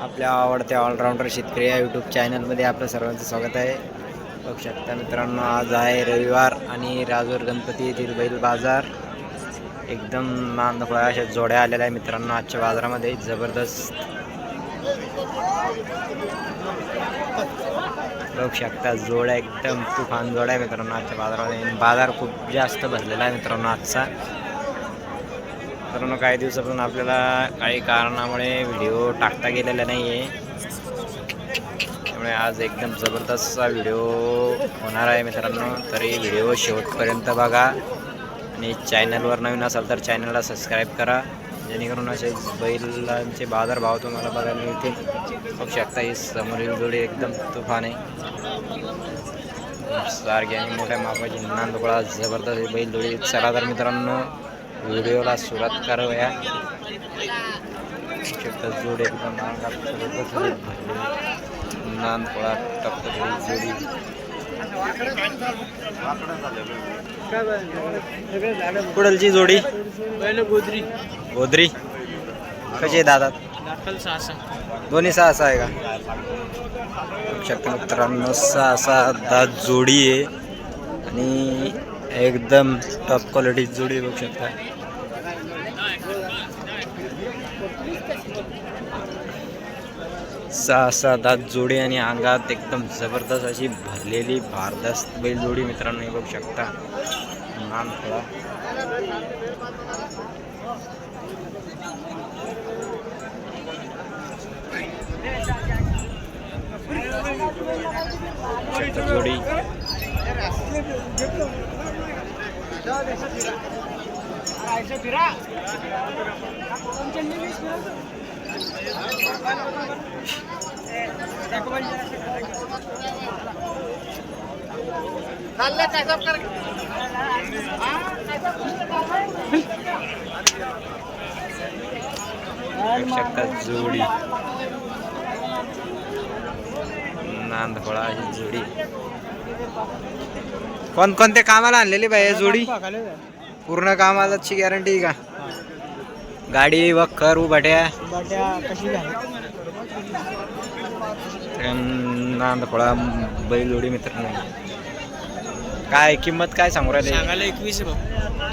आपल्या आवडत्या ऑलराऊंडर शेतकरी या यूट्यूब चॅनलमध्ये आपलं सर्वांचं स्वागत आहे. बघू शकता मित्रांनो, आज आहे रविवार आणि राजूर गणपती येथील बैल बाजार एकदम नांदफळा अशा जोड्या आलेल्या आहे मित्रांनो. आजच्या बाजारामध्ये जबरदस्त बघू शकता जोड्या एकदम तुफान जोड्या आहे मित्रांनो. आजच्या बाजारामध्ये बाजार खूप जास्त भरलेला आहे मित्रांनो आजचा. मित्रांनो काही दिवसापासून आपल्याला काही कारणामुळे व्हिडिओ टाकता गेलेला नाही आहे, त्यामुळे आज एकदम जबरदस्त असा व्हिडिओ होणार आहे मित्रांनो. तरी व्हिडिओ शेवटपर्यंत बघा आणि चॅनलवर नवीन असाल तर चॅनलला सबस्क्राईब करा, जेणेकरून असे बैलांचे बाजारभाव तुम्हाला बघायला मिळतील. बघू शकता ही समोरील जोडी एकदम तुफान आहे, सारखी आणि मोठ्या मापाची नांदोळा जबरदस्त बैल जोडी. चला तर मित्रांनो व्हिडिओला सुरुवात करूया. जोडी एकदम नांदोळा टप्पा जोडी कुडलची जोडी गोदरी गोदरी कशी आहे दादा? दोन्ही 6-6 आहे का? शकता मित्रांनो 6-6 दात जोडी आहे आणि एकदम टॉप क्वालिटी जोडी बघू शकता. सहा दात जोडी आणि अंगात एकदम जबरदस्त अशी भरलेली भारदस्त बैल जोडी मित्रांनो हे बघू शकता. नांदफळा जोडी जोडी नांदफळा ही जोडी. कोणकोणत्या कामाला आणलेली बाई जोडी? पूर्ण कामाची गॅरंटी का? गाडी वखर उभाट्या नांदफळा बैल जोडी मित्रांनो. काय किंमत काय सांगू राहिले?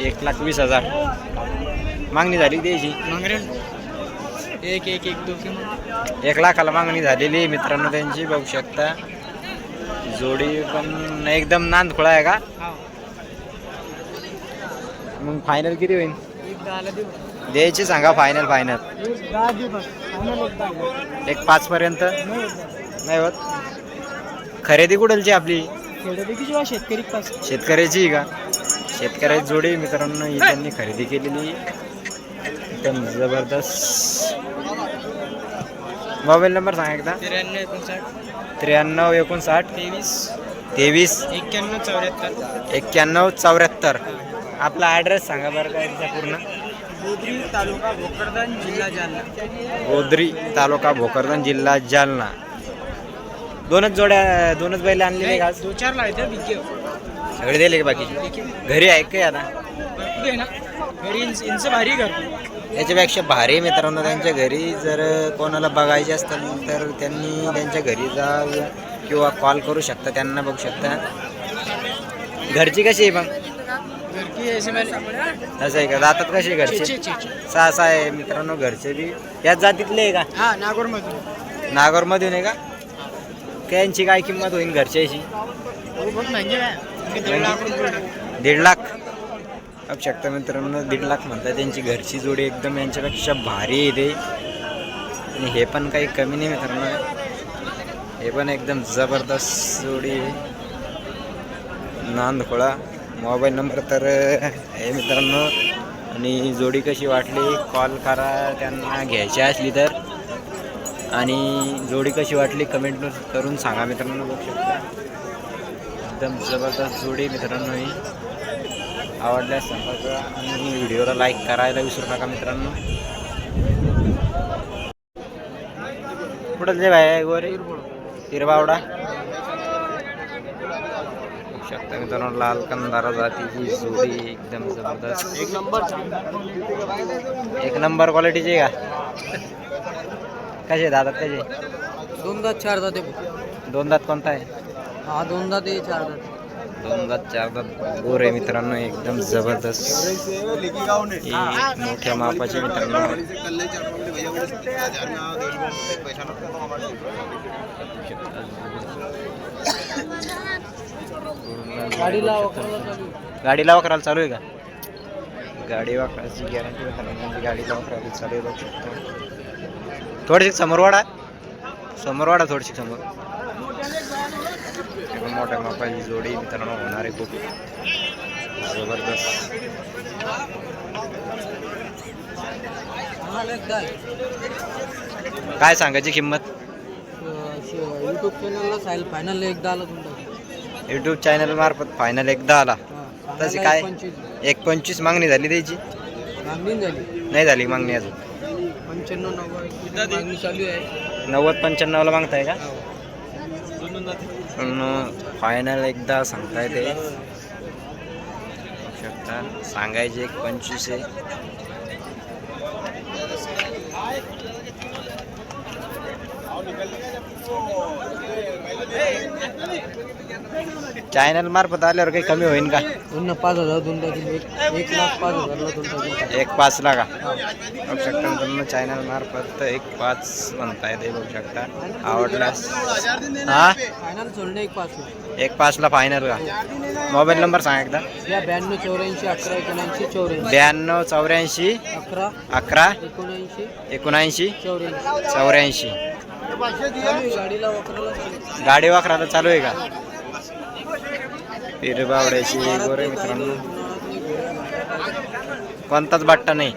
1,20,000 मागणी झाली द्यायची. 1 लाखाला मागणी झालेली मित्रांनो त्यांची बघू शकता. जोडी पण एकदम नांदफळा आहे का? मग फायनल किती होईल? द्यायचे सांगा. फायनल 1,5 पर्यंत नाही होत? खरेदी कुठलची आपली? शेतकऱ्याची का? शेतकऱ्याची जोडी मित्रांनो ही त्यांनी खरेदी केलेली एकदम जबरदस्त. मोबाईल नंबर सांगा एकदा. 9359 23 91 74. आपला ॲड्रेस सांगा बरं काय पूर्ण? गोदरी तालुका भोकरदन जिल्हा जालना. गोदरी तालुका भोकरदन जिल्हा जालना. दोनच बैल आणलेले का? 2-4 लावते सगळे दिले का? बाकी घरी आहे काय आता? घरी इंच भारी घर याच्यापेक्षा भारी मित्रांनो त्यांच्या घरी जर कोणाला बघायचे असतील तर त्यांनी त्यांच्या घरी जा किंवा कॉल करू शकता त्यांना. बघू शकता घरची कशी आहे मग? असं आहे का? दातात कशी घरचे? 6-6 आहे मित्रांनो घरचे बी. याच जातीतले आहे का? नागोरमधून आहे का? त्यांची काय किंमत होईल घरच्याची? 1.5 लाख. बघू शकता मित्रांनो 1.5 लाख म्हणतात. त्यांची घरची जोडी एकदम यांच्यापेक्षा भारी येते आणि हे पण काही कमी नाही मित्रांनो. हे पण एकदम जबरदस्त जोडी आहे. नांदफळा. मोबाईल नंबर तर आहे मित्रांनो. आणि जोडी कशी वाटली कॉल करा त्यांना घ्यायची असली तर, आणि जोडी कशी वाटली कमेंट करून सांगा मित्रांनो. बघू शकता एकदम जबरदस्त जोडी मित्रांनो ही. आवडल्यास संपर्क आणि व्हिडिओला लाईक करायला विसरू नका मित्रांनो. कुठं जे भाई गोरे हिरबावडा शकता मित्रांनो. लाल कंदारा जातीची जोडी एकदम जबरदस्त. एक नंबर क्वालिटीची का? कसे दातात कसे? दोन दात चार दात दोन दात कोणता आहे? हा दोन दात आहे चार दात. दोन दात चार दात गोर आहे मित्रांनो, एकदम जबरदस्त. ही मोठ्या मापाचे मित्रांनो. गाडीला वाकरायला चालू आहे का? गाडी वाकरायची गॅरंटी मित्रांनो, गाडीला वाकरायला चालू आहे बघू शकता. थोडीशी समोर वाढा, समोर वाढा थोडीशी समोर. मोठ्या मापाची जोडी मित्रांनो होणार आहे, खूप जबरदस्त. काय सांगायची किंमत? यूट्यूब चॅनलला साईल फायनल एकदा आला तुमचा. यूट्यूब चॅनल मार्फत फायनल एकदा आला. तशी काय 1.25 मागणी झाली त्याची? मागणी झाली नाही झाली मागणी अजून. 95-90 मागणी चालू आहे. 90-95 ला मागताय का? पण फायनल एकदा सांगताय ते शकता. सांगायचे 1.25 आहे. चॅनल मार्फत आल्यावर काही कमी होईल का? पुन्हा 5,000 दोन टाकील. 1,05,000 दोन टाकील. 1.5 ला का? बघू शकता तुम्ही चॅनल मार्फत 1.5 म्हणताय ते, बघू शकता. आवडल्यास हा फायनल सोडणे 1,05,000. 1.5 ला फायनल का? मोबाईल नंबर सांगा एकदा. या 92-84-11-79-84. 92-84 11 11 79 79 84. 84. गाडीला वापरायला चालू. गाडी वाकरायला चालू आहे का? पिरबावड्याची गोरे मित्रांनो, कोणताच बट्टा नाही,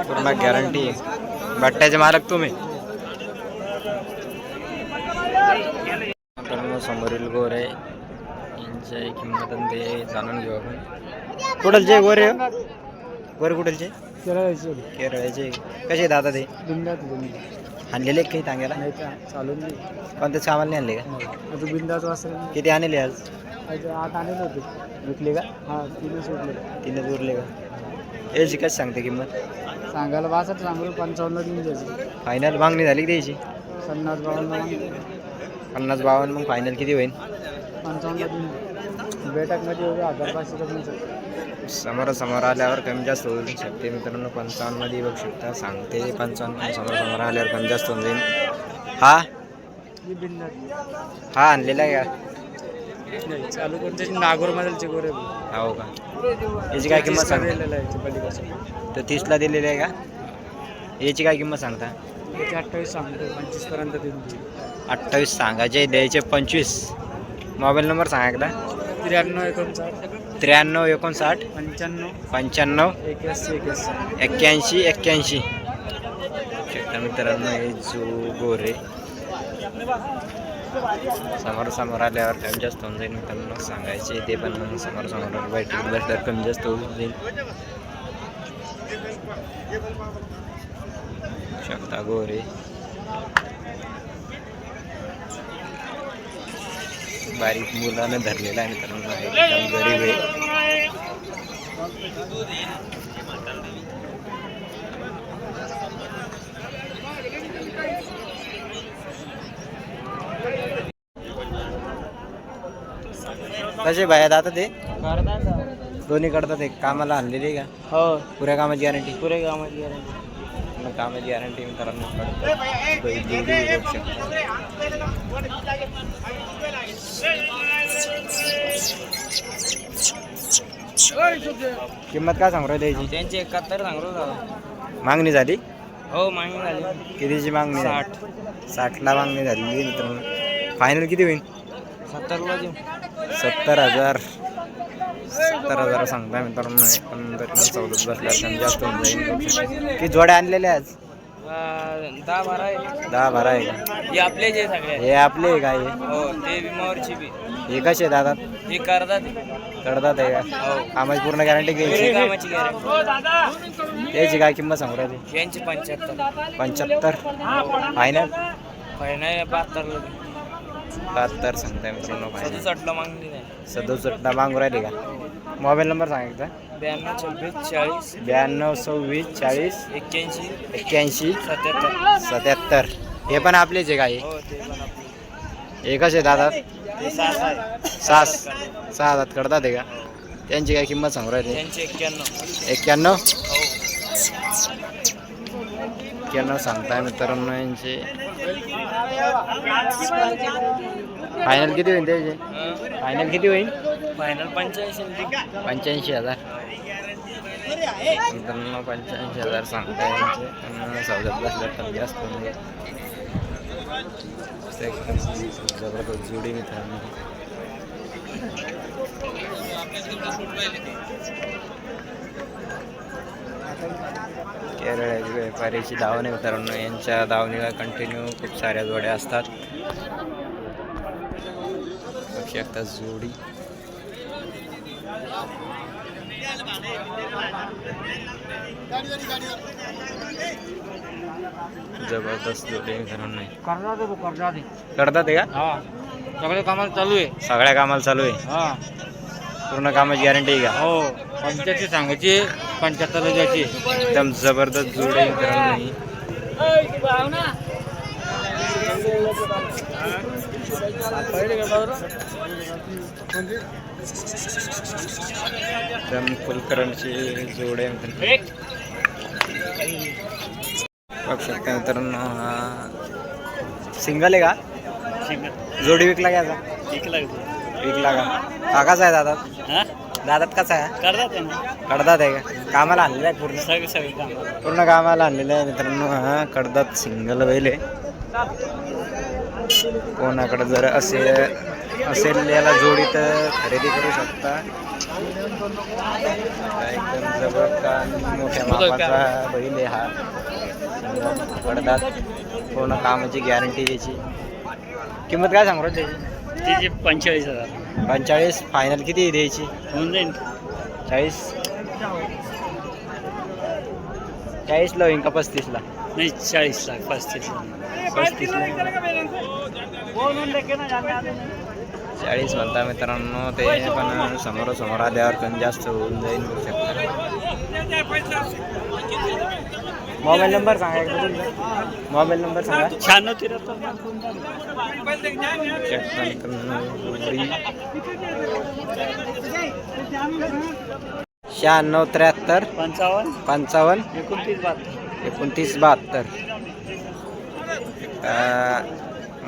पूर्ण गॅरंटी. बट्ट्याचे मालक तुम्ही. मित्रांनो समोरील गोरे यांची किंमत ते जाणून घेऊ आपण. कुठलचे गोरे? गोरे कुठलचे? केरळचे. कसे दादा ते? आणलेले काही टांग्याला? नाही का चालून नाही. कोणत्याच कामाला नाही आणले का? आता बिंदाच वासरे. किती आणले आज? 8 आणले होते. विकले का? हा 3च उरले. 3च उरले का? याची कशी सांगते किंमत? सांगायला 62 सांगू. 55 देऊन द्यायची. फायनल मागणी झाली द्यायची? 50-52 50-52. मग फायनल किती होईल? 55 देऊन. बेटाकमध्ये एवढे 1,500 कमी. समोर आल्यावर कमी जास्त होऊ शकते मित्रांनो. 55 मध्ये बघू शकता, सांगते 55. समोर आल्यावर कमी जास्त होऊन जाईल. हा हा आणलेला आहे का? चालू कोणते नागोर मधलचे गोरे. हो का? याची काय किंमत सांगता? तर 30 ला दिलेली आहे का? याची काय किंमत सांगता? 28 सांगतो. 25 पर्यंत देऊन. 28 सांगायचे, द्यायचे 25. मोबाईल नंबर सांगा एकदा. 93-59 93-59 95 85 81 81 शकता मित्रांनो. हे जो गोरे समोर आल्यावर कमी जास्त होऊन जाईल मित्रांनो. सांगायचे ते पण मग समोर बैठक बसल्यावर कमी जास्त होऊन जाईल शकता. गोरे बारीक मुलानं धरलेला आहे मित्रांनो, एकदम गरीब आहे. कसे बाहेर आता ते दोन्ही करतात. एक कामाला आणलेली आहे का? हो. पुऱ्या कामाची गॅरंटी? पुरे कामाची गॅरंटी. कामाची गॅरंटी मित्रांनो. किंमत काय सांगू द्यायची? त्यांची 71 सांगतो. मागणी झाली? हो मागणी झाली. कितीची मागणी? 60 ला मागणी झाली मित्रांनो. फायनल किती होईल? 70 ला देऊ. 70,000 सांगताय मित्रांनो. 14 बसल्या जास्त होऊन जाईल. किती जोड्या आणलेल्या आज? 10-12 आहे. 10-12 आहे का? हे आपले जे सगळे. हे आपले काय? हो ते विमावरची बी. हे कसे दादा? हे करतात. करतात आहे का? हो. कामाची पूर्ण गॅरंटी घ्यायची? कामाची गॅरंटी. त्याची काय किंमत सांगू राहिली? यांची 75. 75 फायनल? फायनल 72 ला. 72 सांगताय मित्रांनो. फायनल 67 ला मागणी नाही. 67 ला मागू राहिली का? मोबाईल नंबर सांगा एकदा. 92 26 40 92 26 40 81 81 77. 77. हे पण आपलेच आहे काय? हो ते पण आपले. एकच आहे दादा. ते 6 आहे. 6 दात करतात आहे का? त्यांची काय किंमत सांगू राहिली? त्यांचे 91. 91. हो 91 सांगताय मित्रांनो यांचे. फायनल किती होईल त्याचे? फायनल किती होईल? फायनल 85. 85,000 मित्रांनो. 85,000 सांगताय यांचे. पण सौद्यात बसल्या कमी जास्त होईल. जबरदस्त जोडी मित्रांनो. केरळाची व्यापाऱ्याची दावणी मित्रांनो. यांच्या दावणीला कंटिन्यू खूप साऱ्या जोड्या असतात. बघू शकता जोडी. जबरदस्त जोडी मित्रांनो. करतात आहे का? हा सगळे कामाला चालू आहे. सगळ्या कामाला चालू आहे. हा पूर्ण कामाची गॅरंटी आहे का? हो 85 सांगायची 75 द्यायची. एकदम जबरदस्त जोडी आहे मित्रांनो ही. एकदम फुल करंटची जोड आहे मित्रांनो. बघू शकता मित्रांनो. हा सिंगल आहे का? जोडी विकला का याचा? विकला का? हा कसा आहे दादा? दादात कसा आहे? कडदात आहे का? कामाला आणलेला आहे पूर्ण? पूर्ण कामाला आणलेलं आहे मित्रांनो. हा कडदात सिंगल बैल आहे. कोणाकडे जर असेल याला जोडी तर खरेदी करू शकता. एकदम जबरदस्त आणि मोठ्या मापाचा बैल आहे हा. कडदात पूर्ण कामाची गॅरंटी त्याची. किंमत काय सांगू त्याची? तिची 45,000. 45. फायनल किती द्यायची? होऊन जाईल 40. 40ला होईन का 35ला? नाही 40 लाख 35 35ला 40 म्हणता मित्रांनो. ते पण समोरासमोर आल्यावर कमी जास्त होऊन जाईल. बघू शकता. मोबाईल नंबर सांगा एकदा तुमचा. मोबाईल नंबर सांगा. 96 96 73 55 29 72.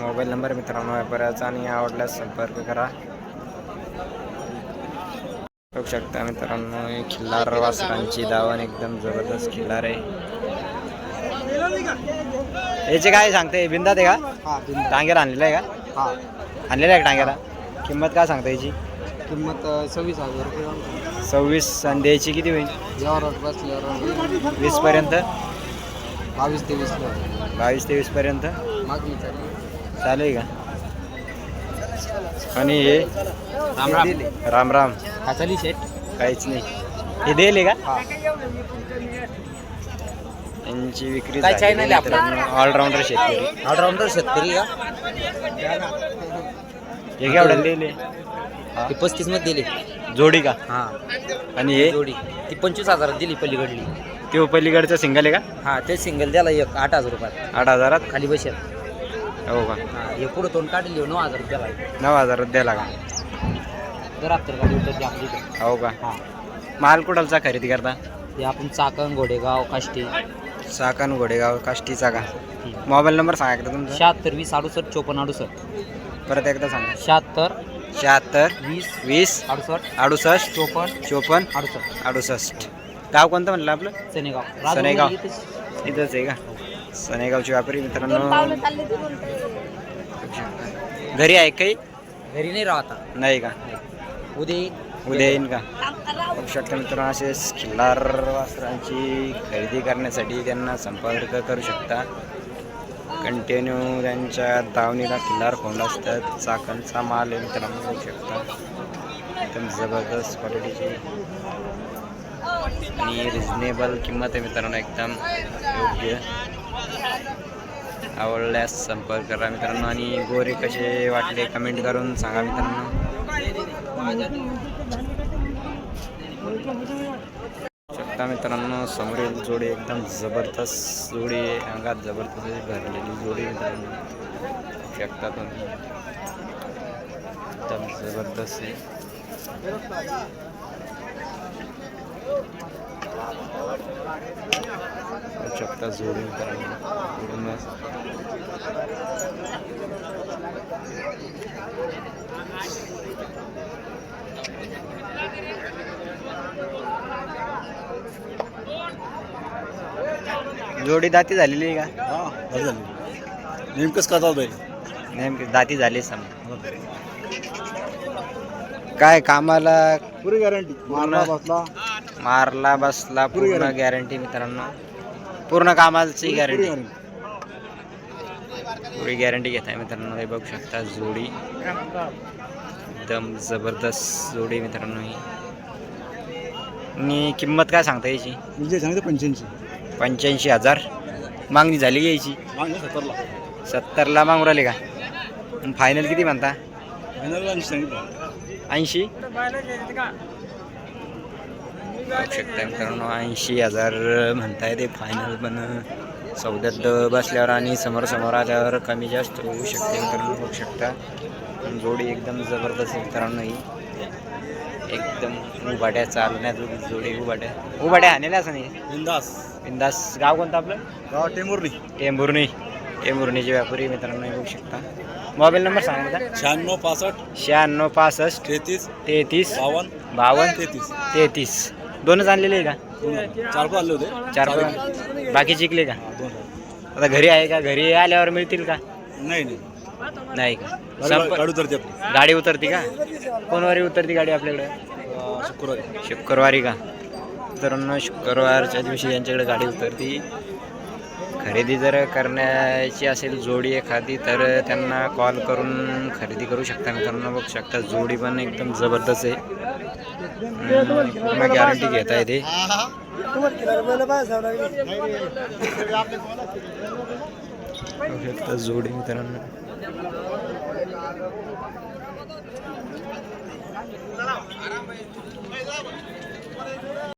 मोबाईल नंबर मित्रांनो व्यापाराचा. आणि आवडल्यास संपर्क करा. बघू शकता मित्रांनो खिल्लार वासरांची दावण. एकदम जबरदस्त खिल्लार आहे. याचे काय सांगते? बिंदात आहे का? हा टांग्याला आणलेला आहे का? हा आणलेला आहे का टांग्याला? किंमत काय सांगता याची? किंमत 26,000 रुपये. 26. आणि द्यायची किती होईल? यावर बसल्यावर 20 पर्यंत? 22 ते 20 22 ते 20 पर्यंत मागणी चालेल का? आणि हे राम राम हा चाली शेट काहीच नाही. हे देईल का? हा यांची विक्री काय channel आहे आपलं? ऑलराऊंडर शेतकरी. ऑलराऊंडर शेतकरी का? हे केवढ्याला दिले? ती 35 मध्ये दिली. जोडी का? हा आणि हे जोडी ती 25,000 दिली पलीकडली. ते पलीकडचं सिंगल आहे का? हा ते सिंगल द्याला एक 8,000 रुपयात 8,000. खाली बसेल. हो का? हा हे पुढे तोंड काढली 9,000 रुपयाला आहे. 9,000 द्यायला का? जर आफ्टर गाडी उतरते आपली इकडे. हो का? हा माल कुठलचा खरेदी करता? ते आपण चाकण घोडेगाव काष्टी. चाकण घोडेगाव काष्टीचा का? मोबाईल नंबर सांगा एकदा तुमचा. 76 20 68 54 68. परत एकदा सांगा. 76 76 20 20 68 68 54 54 68. 68. गाव कोणतं म्हणलं आपलं? सनेगाव. सनेगाव. इथंच आहे का? सनेगावची व्यापारी मित्रांनो. घरी आहे काही? घरी नाही राहता. नाही का? उद्या येईन का? बघू शकता मित्रांनो. असे खिल्लार वस्त्रांची खरेदी करण्यासाठी त्यांना संपर्क करू शकता. कंटिन्यू त्यांच्या दावणीला खिल्लार खोंड असतात. चाकणचा माल आहे मित्रांनो. बघू शकता एकदम जबरदस्त क्वालिटीची आणि रिजनेबल किंमत आहे मित्रांनो. एकदम योग्य. आवडल्यास संपर्क करा मित्रांनो. आणि गोरे कसे वाटले कमेंट करून सांगा मित्रांनो. शकता मित्रांनो समोरील जोडी एकदम जबरदस्त जोडी आहे, अंगात जबरदस्त भरलेली जोडी मित्रांनो शकता तुम्ही, एकदम जबरदस्त आहे. पाहू शकता जोडी मित्रांनो पूर्ण जोडी दाती झालेली आहे का? हां झाली नेमकंच का जाऊ नेमकी दाती झाली समजा. काय कामाला पुरी गॅरंटी मारला मारला बसला पूर्ण गॅरंटी मित्रांनो, पूर्ण कामाची गॅरंटी, पुरी गॅरंटी घेत आहे मित्रांनो. हे बघू शकता जोडी एकदम जबरदस्त जोडी मित्रांनो ही. आणि किंमत काय सांगता याची? म्हणजे सांगितलं 85,000 मागणी झाली यायची. 70ला मागून राहिले का? फायनल किती म्हणता? 80 बघू शकता मित्रांनो 80,000 म्हणताय ते फायनल, पण सौद्यात बसल्यावर आणि समोर आल्यावर कमी जास्त होऊ शकते मित्रांनो. बघू शकता जोडी एकदम जबरदस्त मित्रांनो ही, एकदम उभाट्या चालण्यात जोडी, उभाट्या हाणलेल्या असं नाही. बिंदास. गाव कोणतं आपलं? गाव टेंभुर्णीचे व्यापारी मित्रांनो बघू शकता. मोबाईल नंबर सांगा. 96 65 33 52 33. दोनच आणलेले आहे का? 4 आणले होते. 4 बाकी शिकले का? आता घरी आहे का? घरी आल्यावर मिळतील का? नाही का? गाडी उतरती का? कोणवारी उतरती गाडी आपल्याकडे? शुक्रवारी का? मित्रांनो शुक्रवारच्या दिवशी यांच्याकडे गाडी उतरती. खरेदी जर करण्याची असेल जोडी एखादी तर त्यांना कॉल करून खरेदी करू शकता मित्रांनो. बघू शकता जोडी पण एकदम जबरदस्त आहे, पूर्ण गॅरंटी घेता येते. बघू शकता जोडी मित्रांनो.